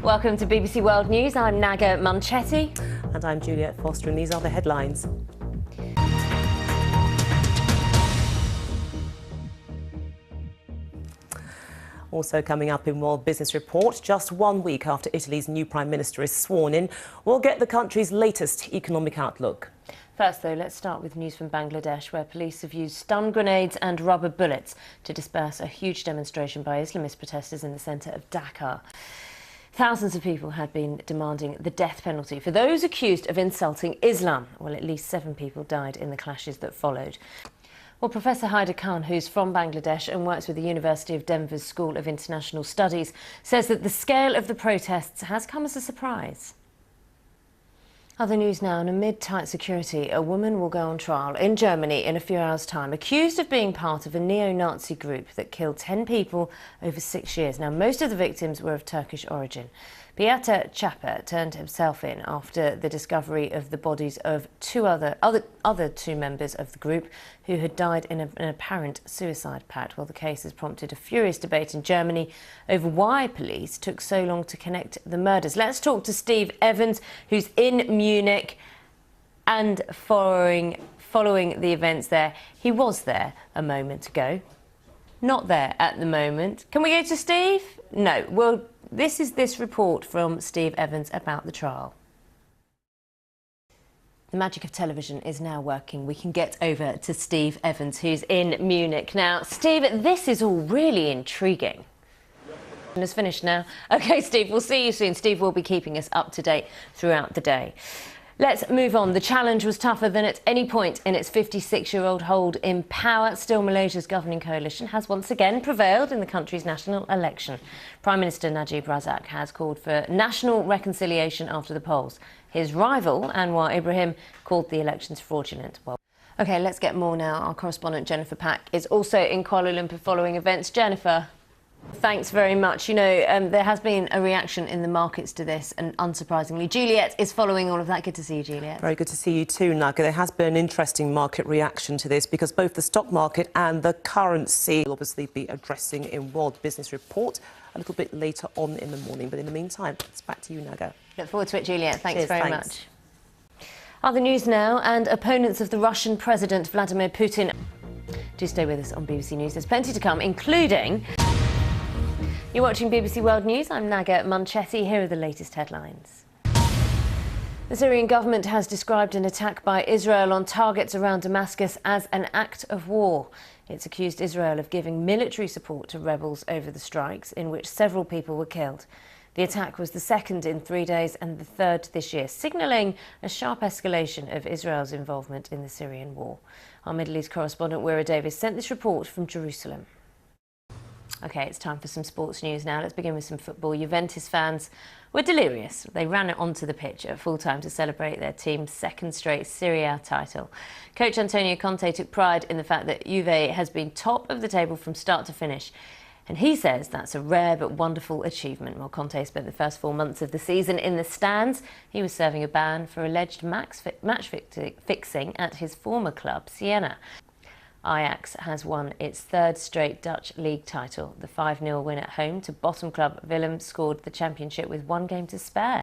Welcome to BBC World News. I'm Naga Munchetty. And I'm Juliette Foster, and these are the headlines. Also coming up in World Business Report, just 1 week after Italy's new Prime Minister is sworn in, we'll get the country's latest economic outlook. First, though, let's start with news from Bangladesh, where police have used stun grenades and rubber bullets to disperse a huge demonstration by Islamist protesters in the centre of Dhaka. Thousands of people had been demanding the death penalty for those accused of insulting Islam. Well, at least 7 people died in the clashes that followed. Well, Professor Haider Khan, who's from Bangladesh and works with the University of Denver's School of International Studies, says that the scale of the protests has come as a surprise. Other news now, and amid tight security, a woman will go on trial in Germany in a few hours' time, accused of being part of a neo-Nazi group that killed 10 people over 6 years. Now, most of the victims were of Turkish origin. Beata Chapa turned himself in after the discovery of the bodies of other two members of the group who had died in an apparent suicide pact. Well, the case has prompted a furious debate in Germany over why police took so long to connect the murders. Let's talk to Steve Evans, who's in Munich and following the events there. He was there a moment ago. Not there at the moment. Can we go to Steve? No. Well, this is this report from Steve Evans about the trial. The magic of television is now working. We can get over to Steve Evans, who's in Munich. Now, Steve, this is all really intriguing. It's finished now. OK, Steve, we'll see you soon. Steve will be keeping us up to date throughout the day. Let's move on. The challenge was tougher than at any point in its 56-year-old hold in power. Still, Malaysia's governing coalition has once again prevailed in the country's national election. Prime Minister Najib Razak has called for national reconciliation after the polls. His rival, Anwar Ibrahim, called the elections fraudulent. Well, OK, let's get more now. Our correspondent Jennifer Pack is also in Kuala Lumpur following events. Jennifer. Thanks very much. You know, there has been a reaction in the markets to this, and unsurprisingly, Juliette is following all of that. Good to see you, Juliette. Very good to see you too, Naga. There has been an interesting market reaction to this because both the stock market and the currency will obviously be addressing in World Business Report a little bit later on in the morning. But in the meantime, it's back to you, Naga. Look forward to it, Juliette. Thanks Cheers, very much. Other news now, and opponents of the Russian President Vladimir Putin. Do stay with us on BBC News. There's plenty to come, including... You're watching BBC World News. I'm Naga Munchetty. Here are the latest headlines. The Syrian government has described an attack by Israel on targets around Damascus as an act of war. It's accused Israel of giving military support to rebels over the strikes, in which several people were killed. The attack was the second in 3 days and the third this year, signalling a sharp escalation of Israel's involvement in the Syrian war. Our Middle East correspondent, Wira Davis, sent this report from Jerusalem. OK, it's time for some sports news now. Let's begin with some football. Juventus fans were delirious. They ran it onto the pitch at full-time to celebrate their team's second straight Serie A title. Coach Antonio Conte took pride in the fact that Juve has been top of the table from start to finish. And he says that's a rare but wonderful achievement. While Conte spent the first 4 months of the season in the stands, he was serving a ban for alleged match fixing at his former club, Siena. Ajax has won its third straight Dutch league title. The 5-0 win at home to bottom club Willem scored the championship with 1 game to spare.